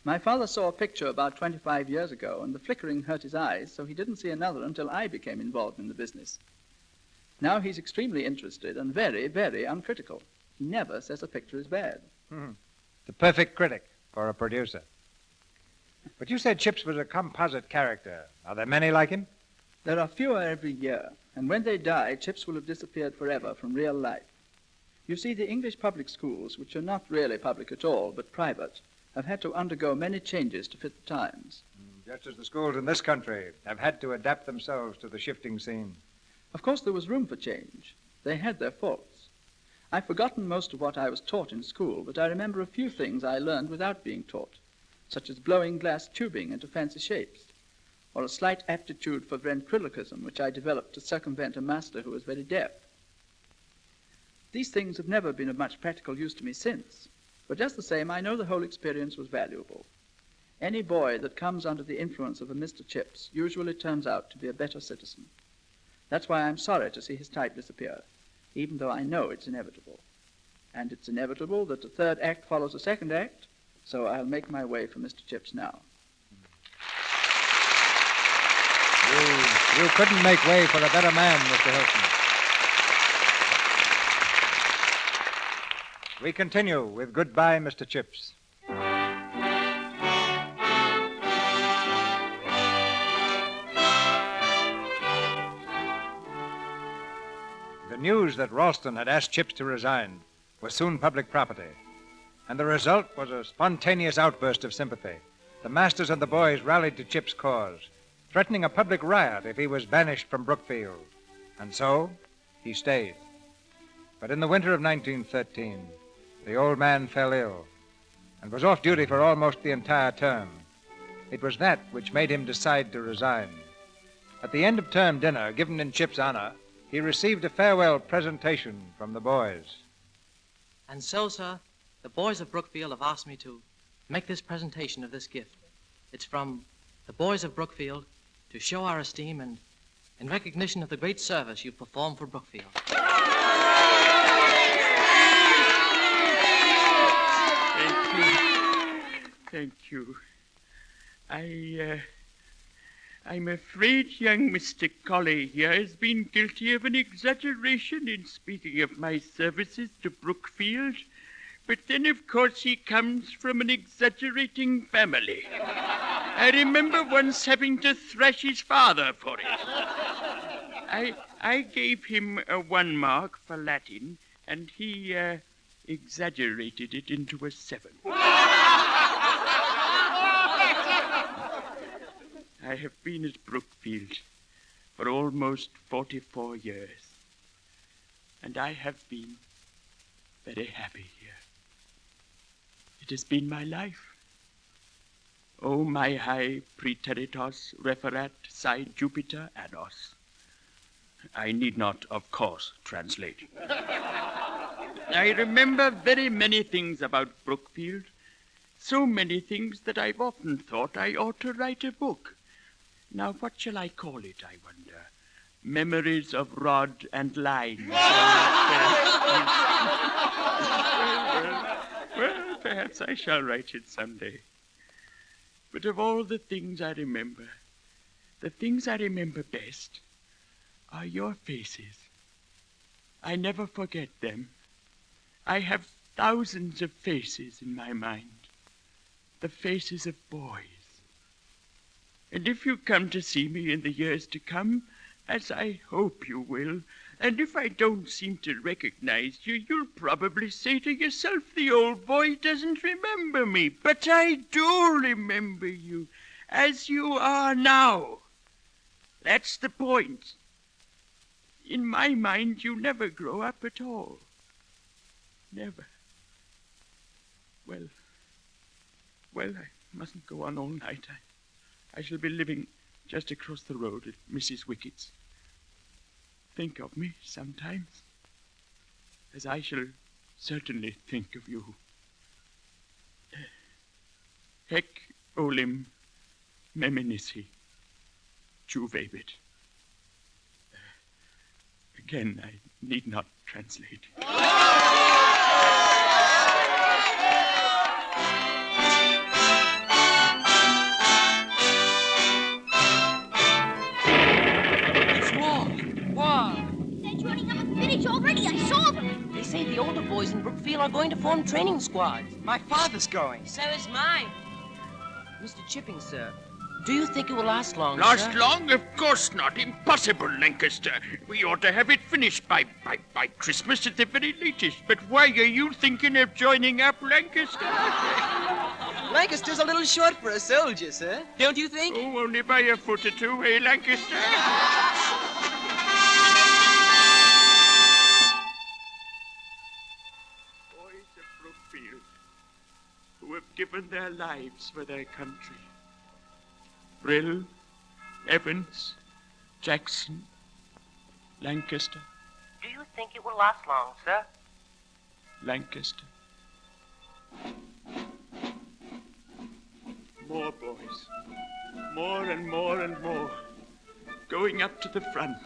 My father saw a picture about 25 years ago, and the flickering hurt his eyes, so he didn't see another until I became involved in the business. Now he's extremely interested and very, very uncritical. He never says a picture is bad. The perfect critic for a producer. But you said Chips was a composite character. Are there many like him? There are fewer every year, and when they die, Chips will have disappeared forever from real life. You see, the English public schools, which are not really public at all, but private, have had to undergo many changes to fit the times. Just as the schools in this country have had to adapt themselves to the shifting scene. Of course, there was room for change. They had their faults. I've forgotten most of what I was taught in school, but I remember a few things I learned without being taught, such as blowing glass tubing into fancy shapes, or a slight aptitude for ventriloquism, which I developed to circumvent a master who was very deaf. These things have never been of much practical use to me since, but just the same, I know the whole experience was valuable. Any boy that comes under the influence of a Mr. Chips usually turns out to be a better citizen. That's why I'm sorry to see his type disappear, even though I know it's inevitable. And it's inevitable that the third act follows the second act, so I'll make my way for Mr. Chips now. You couldn't make way for a better man, Mr. Hilton. We continue with Goodbye, Mr. Chips. The news that Ralston had asked Chips to resign was soon public property, and the result was a spontaneous outburst of sympathy. The masters and the boys rallied to Chips' cause, threatening a public riot if he was banished from Brookfield. And so, he stayed. But in the winter of 1913, the old man fell ill and was off duty for almost the entire term. It was that which made him decide to resign. At the end of term dinner, given in Chips' honor, he received a farewell presentation from the boys. And so, sir, the boys of Brookfield have asked me to make this presentation of this gift. It's from the boys of Brookfield to show our esteem and in recognition of the great service you performed for Brookfield. Thank you. I'm afraid young Mr. Colley here has been guilty of an exaggeration in speaking of my services to Brookfield. But then, of course, he comes from an exaggerating family. I remember once having to thrash his father for it. I gave him a 1 mark for Latin, and he exaggerated it into a 7. I have been at Brookfield for almost 44 years, and I have been very happy here. It has been my life. O my high praeteritos referat si Jupiter annos. I need not, of course, translate. I remember very many things about Brookfield, so many things that I've often thought I ought to write a book. Now, what shall I call it, I wonder? Memories of Rod and Line. Well, perhaps I shall write it someday. But of all the things I remember, the things I remember best are your faces. I never forget them. I have thousands of faces in my mind, the faces of boys. And if you come to see me in the years to come, as I hope you will, and if I don't seem to recognize you, you'll probably say to yourself, the old boy doesn't remember me. But I do remember you, as you are now. That's the point. In my mind, you never grow up at all. Never. Well, I mustn't go on all night. I shall be living just across the road at Mrs. Wickett's. Think of me sometimes, as I shall certainly think of you. Hec olim meminisi juvabit. Again, I need not translate. Already, I saw them. They say the older boys in Brookfield are going to form training squads. My father's going. So is mine. Mr. Chipping, sir, do you think it will last long, Last sir? long? Of course not. Impossible, Lancaster. We ought to have it finished by Christmas at the very latest. But why are you thinking of joining up, Lancaster? Lancaster's a little short for a soldier, sir. Don't you think? Oh, only by a foot or two, eh, Lancaster? Who have given their lives for their country. Brill, Evans, Jackson, Lancaster. Do you think it will last long, sir? Lancaster. More boys. More and more and more. Going up to the front.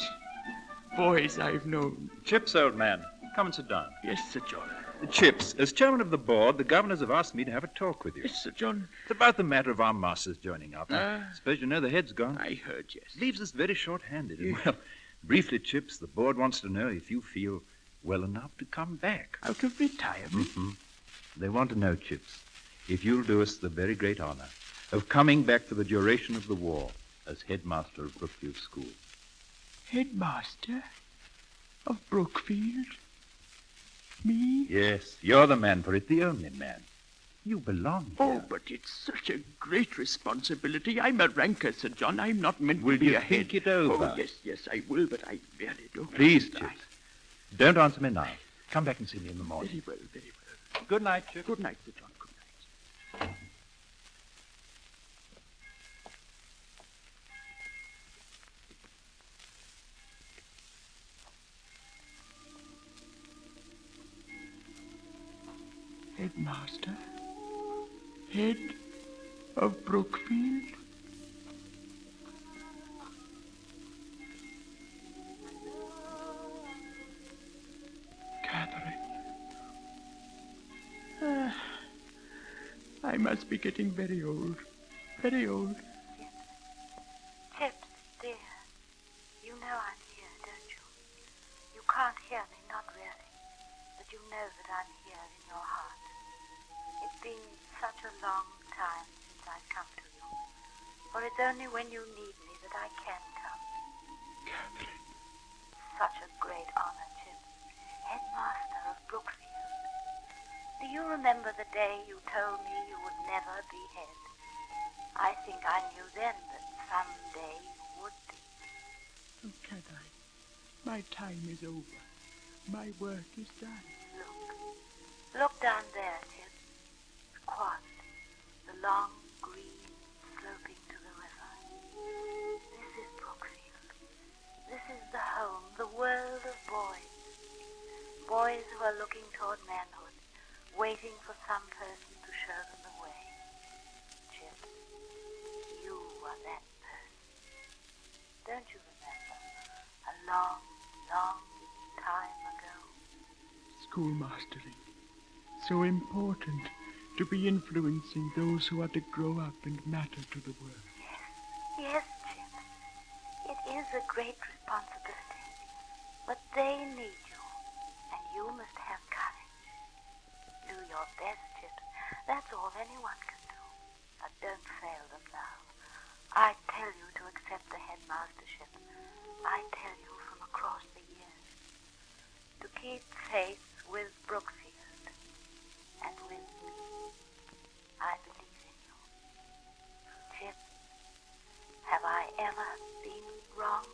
Boys I've known. Chips, old man, come and sit down. Yes, Sir John. Chips, as chairman of the board, the governors have asked me to have a talk with you. Yes, Sir John. It's about the matter of our masters joining up. I suppose you know the head's gone. I heard, yes. Leaves us very short-handed. And, well, briefly, Chips, the board wants to know if you feel well enough to come back. Out of retirement? Mm-hmm. They want to know, Chips, if you'll do us the very great honor of coming back for the duration of the war as headmaster of Brookfield School. Headmaster of Brookfield? Me? Yes, you're the man for it, the only man. You belong here. Oh, but it's such a great responsibility. I'm a ranker, Sir John. I'm not meant Will to be you a head. think it over? Oh, yes, I will, but I really don't. Please, Chips. Don't answer me now. Come back and see me in the morning. Very well, very well. Good night, Chips. Good night, Sir John. Good night. Headmaster? Head of Brookfield? Catherine. I must be getting very old. Very old. Chips, dear. You know I'm here, don't you? You can't hear me, not really. But you know that I'm here in your heart. It's been such a long time since I've come to you. For it's only when you need me that I can come. Catherine. Such a great honor, Chip. Headmaster of Brookfield. Do you remember the day you told me you would never be head? I think I knew then that someday you would be. Oh, Catherine, my time is over. My work is done. Look down there, Chip. The quad. The long green sloping to the river. This is Brookfield. This is the home, the world of boys. Boys who are looking toward manhood, waiting for some person to show them the way. Chip, you are that person. Don't you remember? A long, long time ago. Schoolmastering. So important to be influencing those who are to grow up and matter to the world. Yes, Chip. It is a great responsibility. But they need you, and you must have courage. Do your best, Chip. That's all anyone can do. But don't fail them now. I tell you to accept the headmastership. I tell you from across the years. To keep faith with Brookfield. And with me. I believe in you. Chip, have I ever been wrong?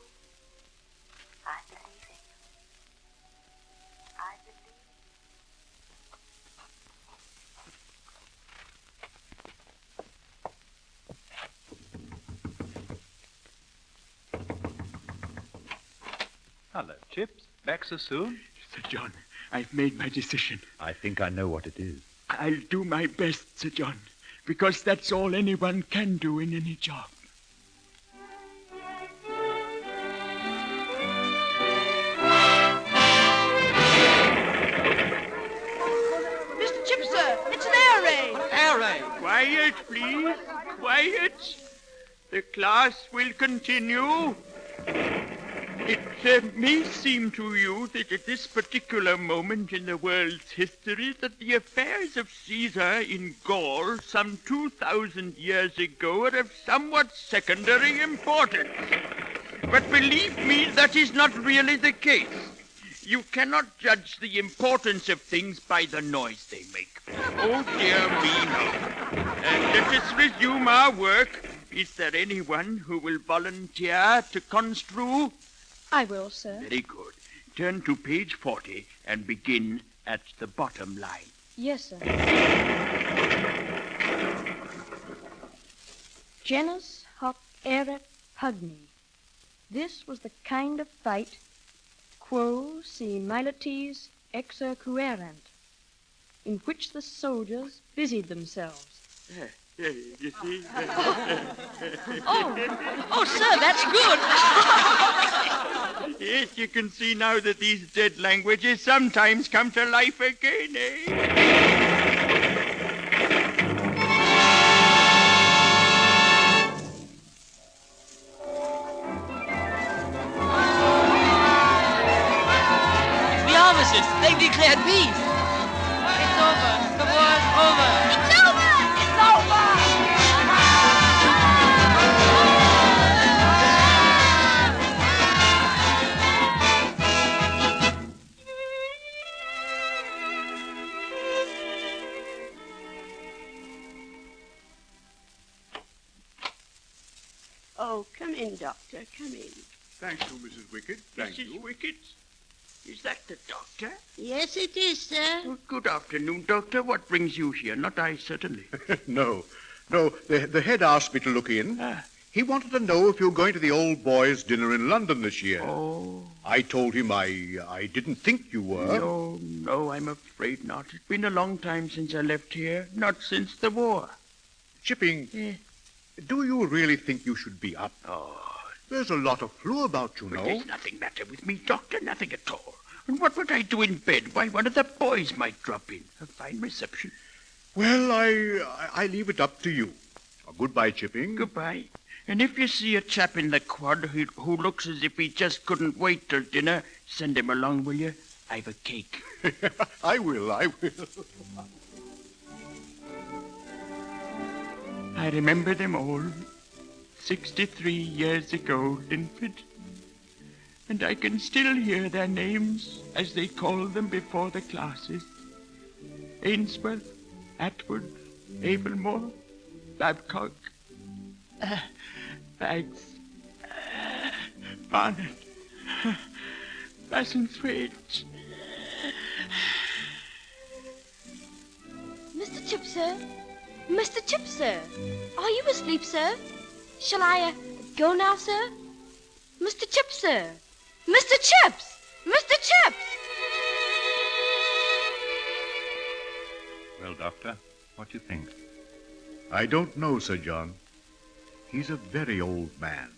I believe in you. I believe. Hello, Chips. Back so soon? Sir John, I've made my decision. I think I know what it is. I'll do my best, Sir John, because that's all anyone can do in any job. Mr. Chip, sir, it's an air raid. Air raid. Quiet, please. Quiet. The class will continue. It may seem to you that at this particular moment in the world's history that the affairs of Caesar in Gaul some 2,000 years ago are of somewhat secondary importance. But believe me, that is not really the case. You cannot judge the importance of things by the noise they make. Oh, dear me, no. Let us resume our work. Is there anyone who will volunteer to construe? I will, sir. Very good. Turn to page 40 and begin at the bottom line. Yes, sir. Genus hoc erat pugni. This was the kind of fight quo si milites exercuerant. in which the soldiers busied themselves. You see? Oh, sir, that's good. Yes, you can see now that these dead languages sometimes come to life again, eh? The armistice, they've declared peace. It's over. The war's over. It's over! It's over! Oh, come in, Doctor, come in. Thank you, Mrs. Wickett. Thank you. Mrs. Wickett? Is that the doctor? Yes, it is, sir. Oh, good afternoon, Doctor. What brings you here? Not I, certainly. No. The head asked me to look in. Ah. He wanted to know if you were going to the old boys' dinner in London this year. Oh. I told him I didn't think you were. No, I'm afraid not. It's been a long time since I left here. Not since the war. Chipping, do you really think you should be up? Oh. There's a lot of flu about, you know. There's nothing matter with me, Doctor. Nothing at all. And what would I do in bed? Why, one of the boys might drop in. A fine reception. Well, I leave it up to you. Goodbye, Chipping. Goodbye. And if you see a chap in the quad who looks as if he just couldn't wait till dinner, send him along, will you? I've a cake. I will. I remember them all. 63 years ago, Linford. And I can still hear their names as they called them before the classes. Ainsworth, Atwood, Abelmore, Babcock, Baggs, Barnett, Bassenthwaite. Mr. Chips, sir? Mr. Chips, sir? Are you asleep, sir? Shall I, go now, sir? Mr. Chips, sir? Mr. Chips! Mr. Chips! Well, Doctor, what do you think? I don't know, Sir John. He's a very old man.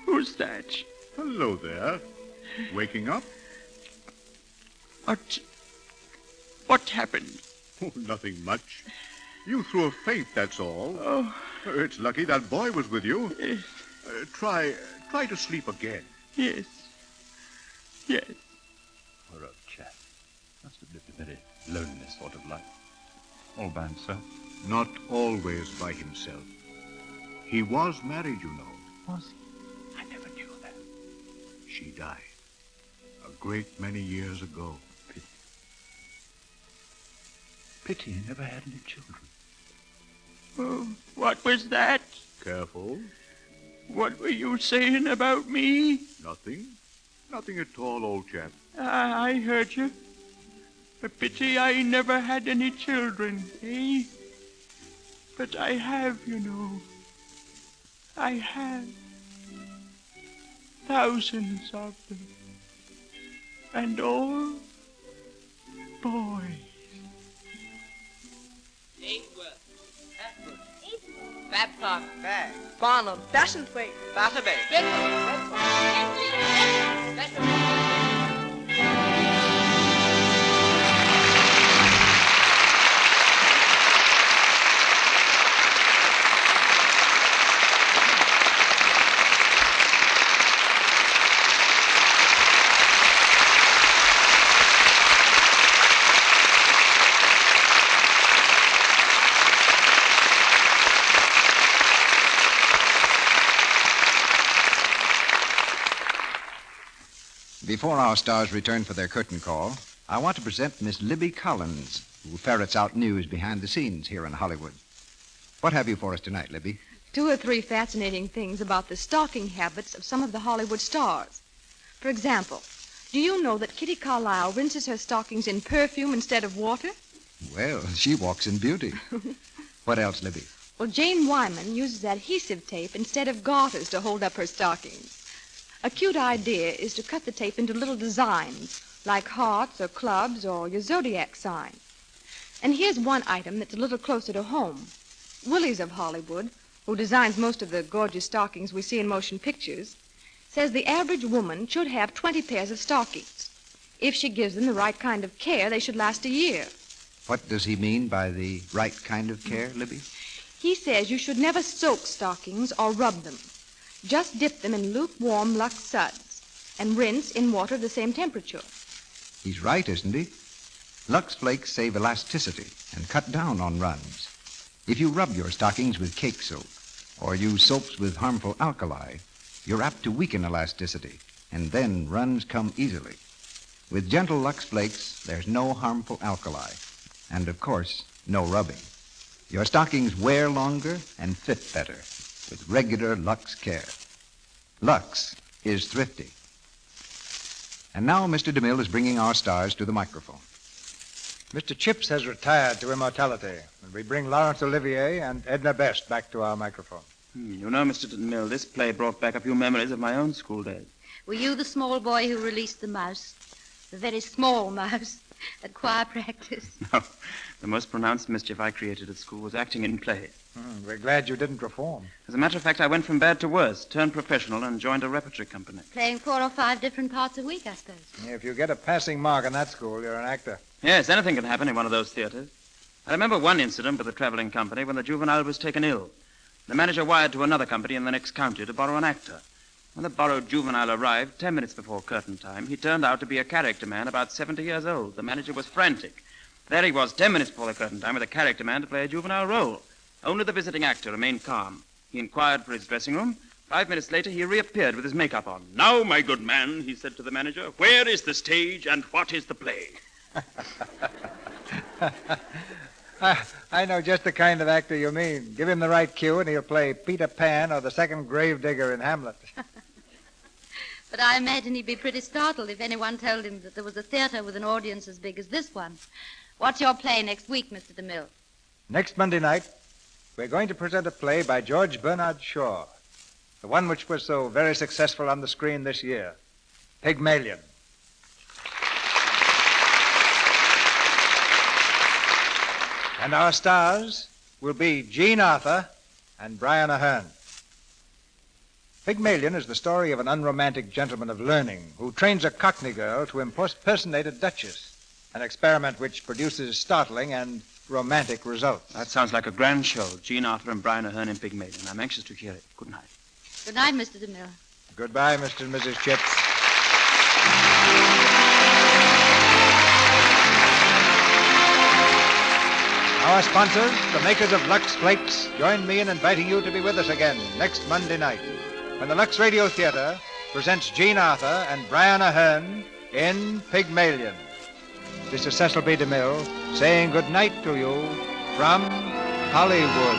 Who's that? Hello there. Waking up? What happened? Oh, nothing much. You threw a faint, that's all. Oh. It's lucky that boy was with you. Try to sleep again. Yes. Poor old chap. Must have lived a very lonely sort of life. All by himself. Not always by himself. He was married, you know. Was he? I never knew that. She died a great many years ago. Pity he never had any children. Oh, what was that? Careful. What were you saying about me? Nothing. Nothing at all, old chap. I heard you. A pity I never had any children, eh? But I have, you know. I have. Thousands of them. And all boys. Ainsworth, Atwood, Babcock, Baggs, Barnum, Bassenthwaite, Batterby, Before our stars return for their curtain call, I want to present Miss Libby Collins, who ferrets out news behind the scenes here in Hollywood. What have you for us tonight, Libby? 2 or 3 fascinating things about the stocking habits of some of the Hollywood stars. For example, do you know that Kitty Carlisle rinses her stockings in perfume instead of water? Well, she walks in beauty. What else, Libby? Well, Jane Wyman uses adhesive tape instead of garters to hold up her stockings. A cute idea is to cut the tape into little designs, like hearts or clubs or your zodiac sign. And here's one item that's a little closer to home. Willie's of Hollywood, who designs most of the gorgeous stockings we see in motion pictures, says the average woman should have 20 pairs of stockings. If she gives them the right kind of care, they should last a year. What does he mean by the right kind of care, Libby? He says you should never soak stockings or rub them. Just dip them in lukewarm Lux suds and rinse in water of the same temperature. He's right, isn't he? Lux Flakes save elasticity and cut down on runs. If you rub your stockings with cake soap or use soaps with harmful alkali, you're apt to weaken elasticity, and then runs come easily. With gentle Lux Flakes, there's no harmful alkali, and of course, no rubbing. Your stockings wear longer and fit better with regular Lux care. Lux is thrifty. And now Mr. DeMille is bringing our stars to the microphone. Mr. Chips has retired to immortality, and we bring Laurence Olivier and Edna Best back to our microphone. You know, Mr. DeMille, this play brought back a few memories of my own school days. Were you the small boy who released the mouse? The very small mouse at choir practice? No, the most pronounced mischief I created at school was acting in plays. We're glad you didn't reform. As a matter of fact, I went from bad to worse, turned professional, and joined a repertory company. Playing 4 or 5 different parts a week, I suppose. If you get a passing mark in that school, you're an actor. Yes, anything can happen in one of those theaters. I remember one incident with a traveling company when the juvenile was taken ill. The manager wired to another company in the next county to borrow an actor. When the borrowed juvenile arrived 10 minutes before curtain time, he turned out to be a character man about 70 years old. The manager was frantic. There he was 10 minutes before the curtain time with a character man to play a juvenile role. Only the visiting actor remained calm. He inquired for his dressing room. 5 minutes later, he reappeared with his makeup on. Now, my good man, he said to the manager, where is the stage and what is the play? I know just the kind of actor you mean. Give him the right cue and he'll play Peter Pan or the second gravedigger in Hamlet. But I imagine he'd be pretty startled if anyone told him that there was a theater with an audience as big as this one. What's your play next week, Mr. DeMille? Next Monday night, we're going to present a play by George Bernard Shaw, the one which was so very successful on the screen this year, Pygmalion. And our stars will be Jean Arthur and Brian Aherne. Pygmalion is the story of an unromantic gentleman of learning who trains a Cockney girl to impersonate a duchess, an experiment which produces startling and romantic results. That sounds like a grand show. Jean Arthur and Brian Aherne in Pygmalion. I'm anxious to hear it. Good night. Good night, Mr. DeMille. Goodbye, Mr. and Mrs. Chips. Our sponsors, the makers of Lux Flakes, join me in inviting you to be with us again next Monday night when the Luxradiotheatre presents Jean Arthur and Brian Aherne in Pygmalion. This is Cecil B. DeMille saying good night to you from Hollywood.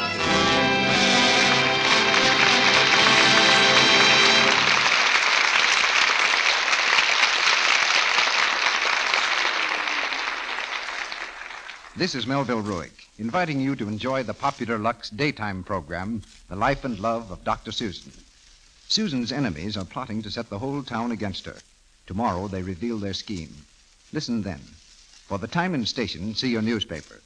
This is Melville Ruick, inviting you to enjoy the popular Lux daytime program, The Life and Love of Dr. Susan. Susan's enemies are plotting to set the whole town against her. Tomorrow they reveal their scheme. Listen then. For the time and station, see your newspaper.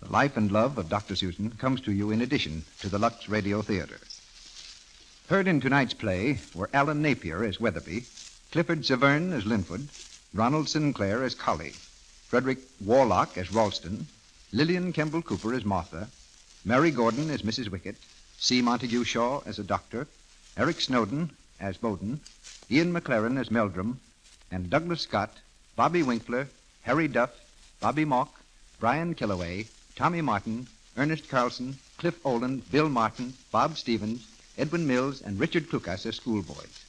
The Life and Love of Dr. Susan comes to you in addition to the Luxradiotheatre. Heard in tonight's play were Alan Napier as Weatherby, Clifford Severn as Linford, Ronald Sinclair as Colley, Frederick Warlock as Ralston, Lillian Kemble Cooper as Martha, Mary Gordon as Mrs. Wickett, C. Montague Shaw as a doctor, Eric Snowden as Bowden, Ian McLaren as Meldrum, and Douglas Scott, Bobby Winkler, Harry Duff, Bobby Mock, Brian Killaway, Tommy Martin, Ernest Carlson, Cliff Oland, Bill Martin, Bob Stevens, Edwin Mills, and Richard Klukas as schoolboys.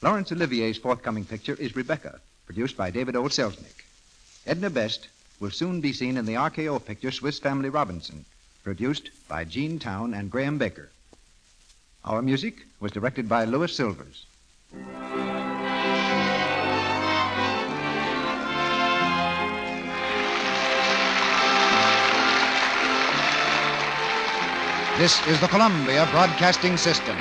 Laurence Olivier's forthcoming picture is Rebecca, produced by David O. Selznick. Edna Best will soon be seen in the RKO picture Swiss Family Robinson, produced by Gene Town and Graham Baker. Our music was directed by Louis Silvers. This is the Columbia Broadcasting System.